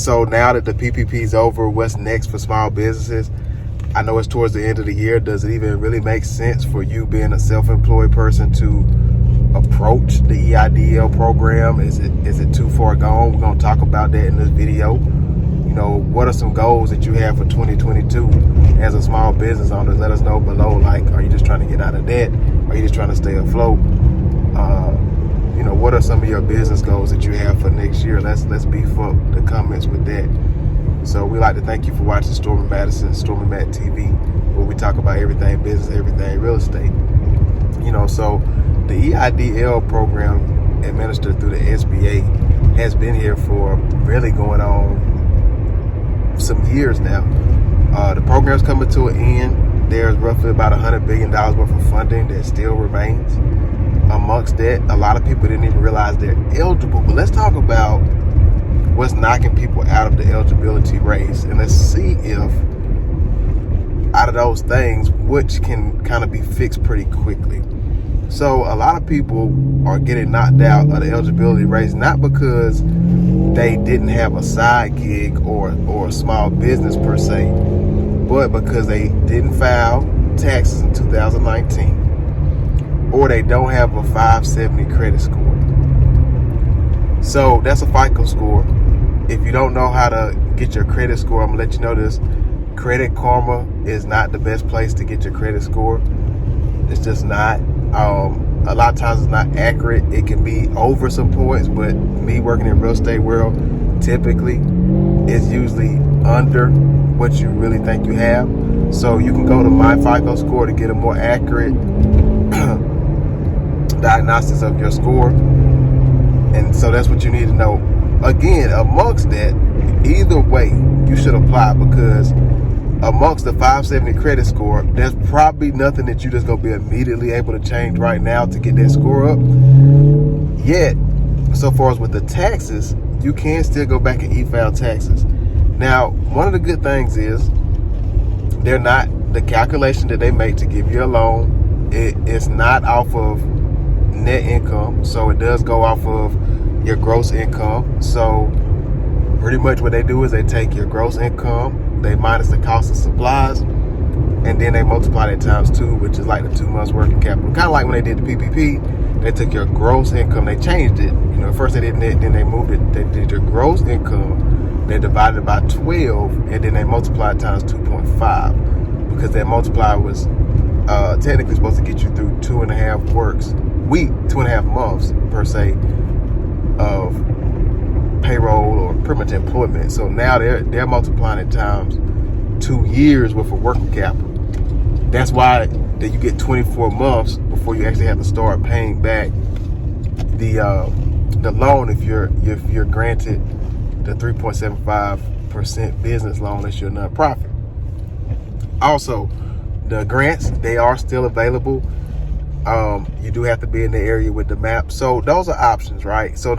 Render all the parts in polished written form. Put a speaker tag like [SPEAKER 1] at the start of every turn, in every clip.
[SPEAKER 1] So now that the PPP is over, what's next for small businesses? I know it's towards the end of the year. Does it even really make sense for you being a self-employed person to approach the EIDL program? Is it too far gone? We're going to talk about that in this video. You know, what are some goals that you have for 2022 as a small business owner? Let us know below. Like, are you just trying to get out of debt? Are you just trying to stay afloat? You know, what are some of your business goals that you have for next year? Let's beef up the comments with that. So we like to thank you for watching Stormy Madison, Stormy Matt TV, where we talk about everything business, everything real estate. You know, so the EIDL program administered through the SBA has been here for really going on some years now. The program's coming to an end. There's roughly about $100 billion worth of funding that still remains. Amongst that, a lot of people didn't even realize they're eligible. But let's talk about what's knocking people out of the eligibility race, and let's see if out of those things, which can kind of be fixed pretty quickly. So a lot of people are getting knocked out of the eligibility race, not because they didn't have a side gig or a small business per se, but because they didn't file taxes in 2019, or they don't have a 570 credit score. So that's a FICO score. If you don't know how to get your credit score, I'm gonna let you know this. Credit Karma is not the best place to get your credit score. It's just not. A lot of times it's not accurate. It can be over some points, but me working in real estate world, typically it's usually under what you really think you have. So you can go to my FICO score to get a more accurate diagnostics of your score. And so that's what you need to know. Again, amongst that, either way, you should apply, because amongst the 570 credit score, there's probably nothing that you're just going to be immediately able to change right now to get that score up. Yet, so far as with the taxes, you can still go back and e-file taxes. Now, one of the good things is they're not, the calculation that they make to give you a loan, it's not off of net income. So it does go off of your gross income. So pretty much what they do is they take your gross income, they minus the cost of supplies, and then they multiply that times 2, which is like the 2 months working capital. Kind of like when they did the PPP, they took your gross income, they changed it. You know, first they did net, then they moved it. They did your gross income, they divided it by 12, and then they multiplied times 2.5, because that multiplier was technically supposed to get you through 2.5 months per se of payroll or pretty much employment. So now they're multiplying it times 2 years worth of working capital. That's why that you get 24 months before you actually have to start paying back the loan if you're granted the 3.75% business loan as your nonprofit. Also, the grants, they are still available. You do have to be in the area with the map. So those are options, right? So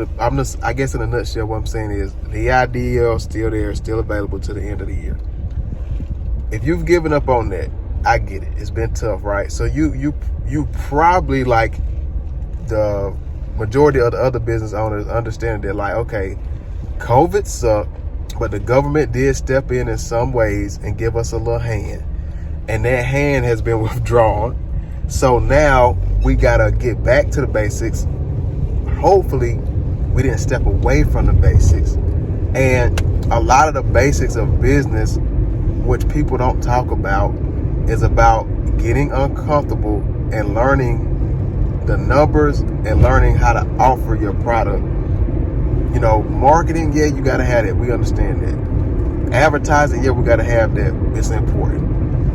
[SPEAKER 1] I guess in a nutshell, what I'm saying is the EIDL is still there, still available to the end of the year. If you've given up on that, I get it. It's been tough, right? So you probably, like the majority of the other business owners, understand that, like, okay, COVID sucked, but the government did step in some ways and give us a little hand. And that hand has been withdrawn. So now we gotta get back to the basics. Hopefully we didn't step away from the basics. And a lot of the basics of business, which people don't talk about, is about getting uncomfortable and learning the numbers and learning how to offer your product. You know, marketing, yeah, you gotta have it. We understand that. Advertising, yeah, we gotta have that. It's important.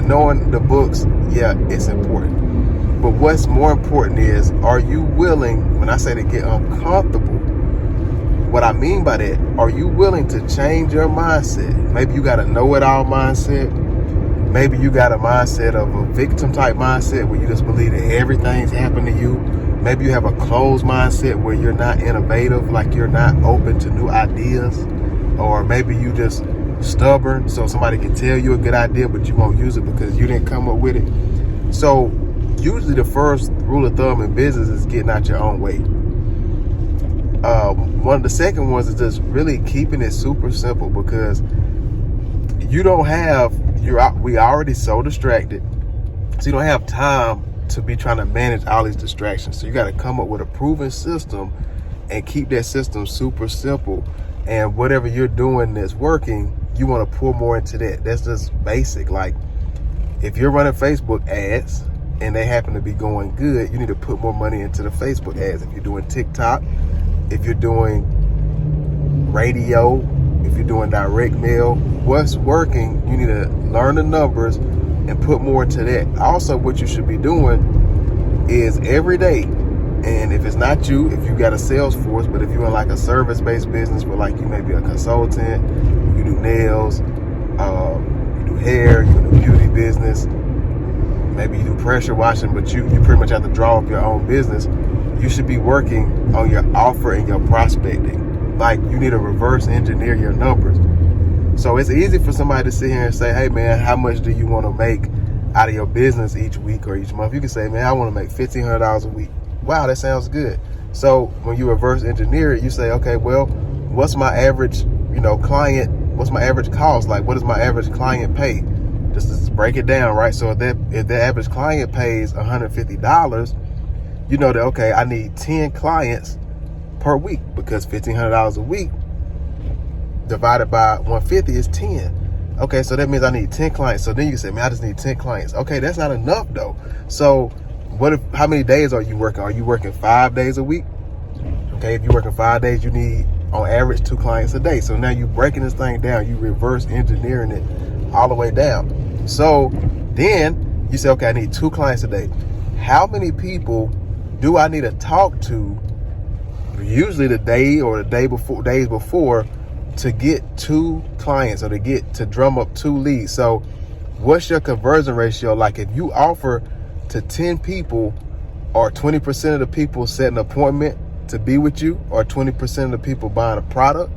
[SPEAKER 1] Knowing the books, yeah, it's important. But what's more important is, are you willing, when I say to get uncomfortable, what I mean by that, are you willing to change your mindset? Maybe you got a know-it-all mindset. Maybe you got a mindset of a victim type mindset where you just believe that everything's happened to you. Maybe you have a closed mindset where you're not innovative, like you're not open to new ideas. Or maybe you just stubborn, so somebody can tell you a good idea, but you won't use it because you didn't come up with it. So usually the first rule of thumb in business is getting out your own way. One of the second ones is just really keeping it super simple, because you don't have, we already so distracted, so you don't have time to be trying to manage all these distractions. So you got to come up with a proven system and keep that system super simple. And whatever you're doing that's working, you want to pour more into that. That's just basic. Like, if you're running Facebook ads and they happen to be going good, you need to put more money into the Facebook ads. If you're doing TikTok, if you're doing radio, if you're doing direct mail, what's working, you need to learn the numbers and put more into that. Also, what you should be doing is every day, and if it's not you, if you got a sales force, but if you're in like a service-based business where like you may be a consultant, you do nails, you do hair, you do beauty business, maybe you do pressure washing, but you pretty much have to draw up your own business, you should be working on your offer and your prospecting. Like, you need to reverse engineer your numbers. So it's easy for somebody to sit here and say, hey man, how much do you want to make out of your business each week or each month? You can say, man, I want to make $1,500 a week. Wow, that sounds good. So when you reverse engineer it, you say, okay, well, what's my average, client, what's my average cost? Like, what does my average client pay? Just break it down, right? So if the average client pays $150, you know that, okay, I need 10 clients per week, because $1,500 a week divided by 150 is 10. Okay, so that means I need 10 clients. So then you say, man, I just need 10 clients. Okay, that's not enough though. So how many days are you working? Are you working 5 days a week? Okay, if you're working 5 days, you need on average 2 clients a day. So now you're breaking this thing down, you reverse engineering it all the way down. So then you say, okay, I need 2 clients a day. How many people do I need to talk to, usually the day or the days before, to get 2 clients, or to drum up 2 leads? So what's your conversion ratio? Like, if you offer to 10 people, or 20% of the people set an appointment to be with you, or 20% of the people buying a product,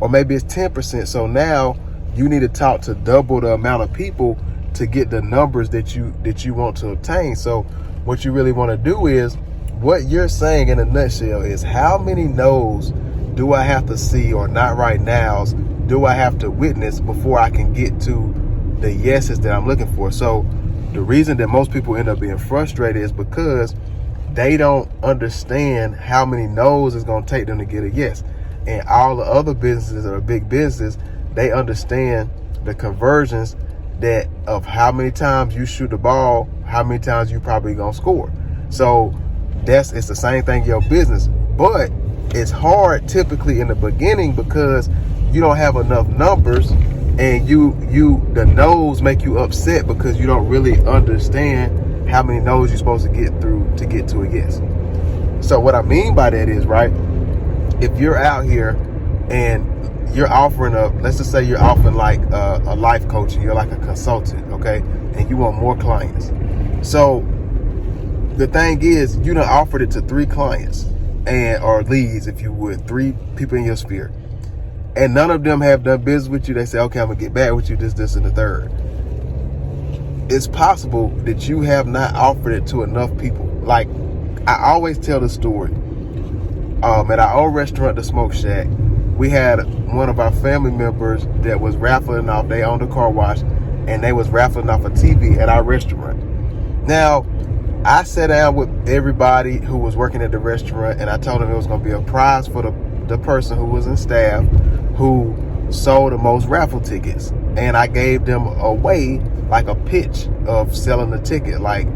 [SPEAKER 1] or maybe it's 10%. So now you need to talk to double the amount of people to get the numbers that you want to obtain. So what you really want to do is, what you're saying in a nutshell is, how many no's do I have to see, or not right nows do I have to witness before I can get to the yeses that I'm looking for? So the reason that most people end up being frustrated is because they don't understand how many no's it's going to take them to get a yes. And all the other businesses that are big businesses, they understand the conversions that of how many times you shoot the ball, how many times you probably going to score. So it's the same thing in your business, but it's hard typically in the beginning because you don't have enough numbers, and the no's make you upset because you don't really understand how many no's you're supposed to get through to get to a yes. So what I mean by that is, right, if you're out here and you're offering let's just say you're offering like a life coaching, you're like a consultant, okay, and you want more clients. So the thing is, you done offered it to 3 clients, or leads, if you would, 3 people in your sphere, and none of them have done business with you. They say, okay, I'm gonna get back with you, this, and the third. It's possible that you have not offered it to enough people. Like, I always tell the story. At our old restaurant, the Smoke Shack, we had one of our family members that was raffling off. They owned a car wash, and they was raffling off a TV at our restaurant. Now, I sat down with everybody who was working at the restaurant, and I told them it was going to be a prize for the person who was in staff who sold the most raffle tickets. And I gave them away like a pitch of selling the ticket. Like,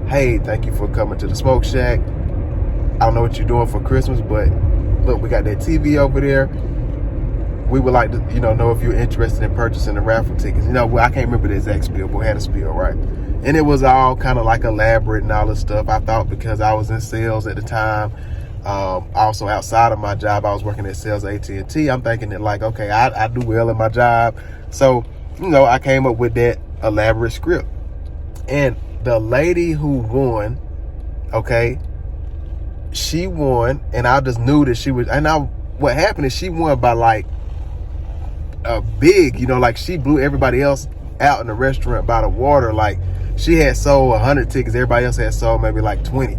[SPEAKER 1] hey, thank you for coming to the Smoke Shack. I don't know what you're doing for Christmas, but look, we got that TV over there. We would like to, know if you're interested in purchasing the raffle tickets. I can't remember the exact spiel, but we had a spiel, right? And it was all kind of like elaborate and all this stuff. I thought because I was in sales at the time, also outside of my job, I was working at sales at AT&T. I'm thinking that, like, okay, I do well in my job. So, I came up with that elaborate script. And the lady who won, okay, she won, and I just knew that she was, what happened is she won by like a big, like she blew everybody else out in the restaurant by the water. Like, she had sold 100 tickets, everybody else had sold maybe like 20.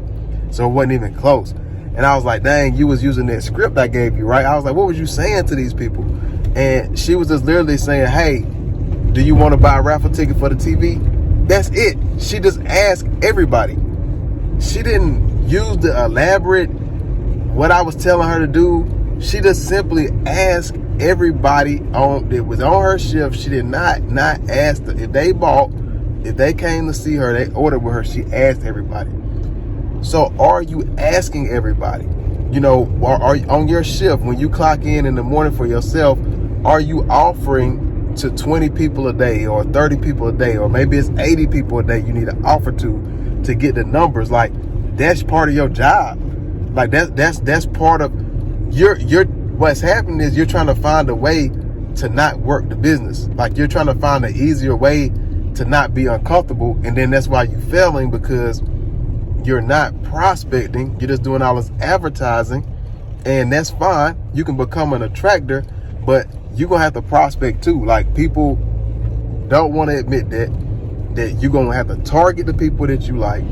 [SPEAKER 1] So it wasn't even close. And I was like, dang, you was using that script I gave you, right? I was like, what was you saying to these people? And she was just literally saying, hey, do you want to buy a raffle ticket for the TV? That's it. She just asked everybody. She didn't use the elaborate, what I was telling her to do. She just simply asked everybody that was on her shift. She did not ask them. If they came to see her, they ordered with her, she asked everybody. So are you asking everybody? You know, are on your shift, when you clock in the morning for yourself, are you offering to 20 people a day or 30 people a day, or maybe it's 80 people a day you need to offer to get the numbers? Like, that's part of your job. Like that's part of your what's happening is you're trying to find a way to not work the business. Like, you're trying to find an easier way to not be uncomfortable, and then that's why you're failing, because you're not prospecting. You're just doing all this advertising, and that's fine. You can become an attractor, but you're gonna have to prospect too. Like, people don't want to admit that you're gonna have to target the people that you like,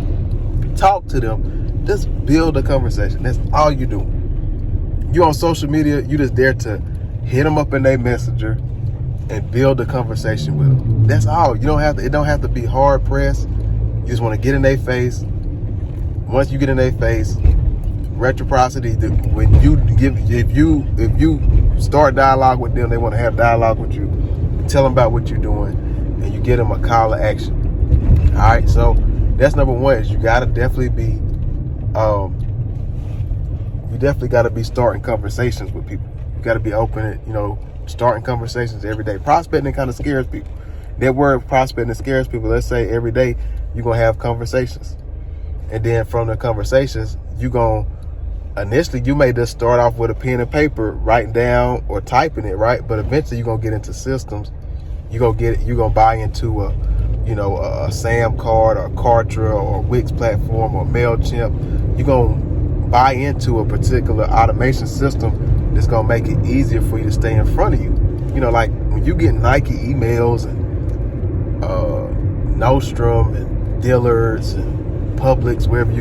[SPEAKER 1] talk to them, just build a conversation. That's all you do. You on social media, you just there to hit them up in their messenger and build a conversation with them. That's all. You don't have to. It don't have to be hard pressed. You just want to get in their face. Once you get in their face, reciprocity. When you give, if you start dialogue with them, they want to have dialogue with you. Tell them about what you're doing, and you get them a call to action. All right. So that's number one. Is you gotta definitely be, starting conversations with people. You gotta be open and starting conversations every day. Prospecting kind of scares people. That word prospecting scares people. Let's say every day you're gonna have conversations. And then from the conversations, initially you may just start off with a pen and paper, writing down or typing it, right? But eventually you're gonna get into systems. You're gonna buy into a SAM card or a Kartra or Wix platform or MailChimp. You're gonna buy into a particular automation system that's gonna make it easier for you to stay in front of you. Like when you get Nike emails and Nordstrom and Dillard's and Publix, wherever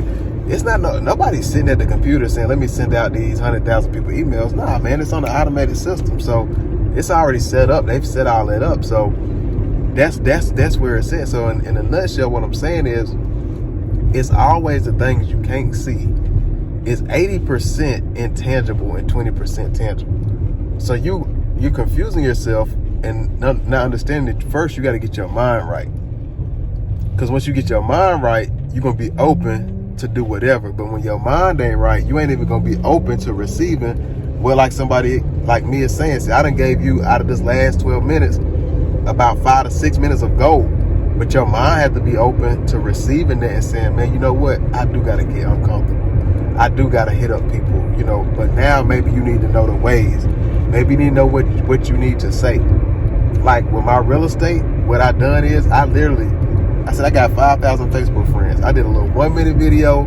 [SPEAKER 1] it's not nobody's sitting at the computer saying, let me send out these 100,000 people emails. Nah, man, it's on the automated system. So it's already set up. They've set all that up. So that's where it's at. So in a nutshell, what I'm saying is, it's always the things you can't see. It's 80% intangible and 20% tangible. So you're confusing yourself and not understanding that first you got to get your mind right. Because once you get your mind right, you're going to be open to do whatever. But when your mind ain't right, you ain't even going to be open to receiving. Well, like somebody like me is saying, see, I done gave you out of this last 12 minutes about 5 to 6 minutes of gold. But your mind had to be open to receiving that and saying, man, you know what? I do got to get uncomfortable. I do got to hit up people, but now maybe you need to know the ways. Maybe you need to know what you need to say. Like with my real estate, what I done is I said, I got 5,000 Facebook friends. I did a little 1-minute video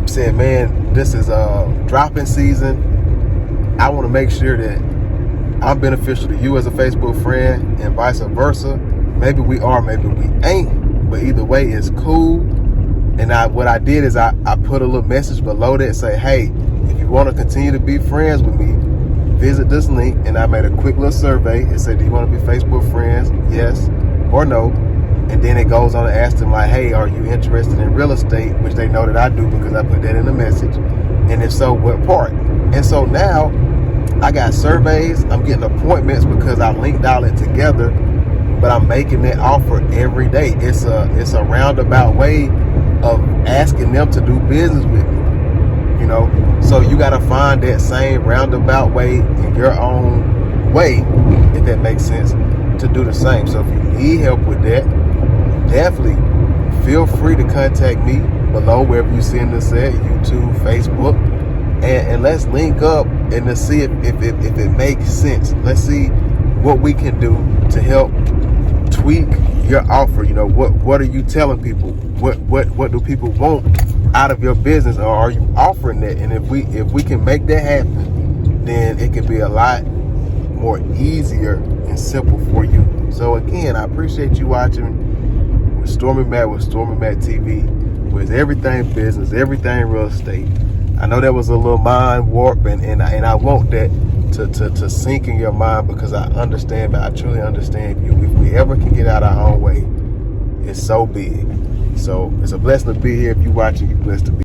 [SPEAKER 1] saying, man, this is dropping season. I want to make sure that I'm beneficial to you as a Facebook friend and vice versa. Maybe we are, maybe we ain't, but either way, it's cool. And what I did is I put a little message below that and say, hey, if you want to continue to be friends with me, visit this link. And I made a quick little survey and said, do you want to be Facebook friends? Yes or no? And then it goes on to ask them like, hey, are you interested in real estate? Which they know that I do because I put that in the message. And if so, what part? And so now I got surveys. I'm getting appointments because I linked all it together. But I'm making that offer every day. It's a roundabout way of asking them to do business with me. So you got to find that same roundabout way in your own way, if that makes sense, to do the same. So if you need help with that, definitely feel free to contact me below wherever you see this at, YouTube, Facebook, and let's link up and to see if it makes sense. Let's see what we can do to help tweak your offer. What are you telling people? What do people want out of your business, or are you offering that? And if we can make that happen, then it can be a lot more easier and simple for you. So again, I appreciate you watching with Stormy Matt TV, with everything business, everything real estate. I know that was a little mind warp, and I want that to sink in your mind, because I understand, but I truly understand you. If we ever can get out our own way, it's so big. So it's a blessing to be here. If you're watching, you're blessed to be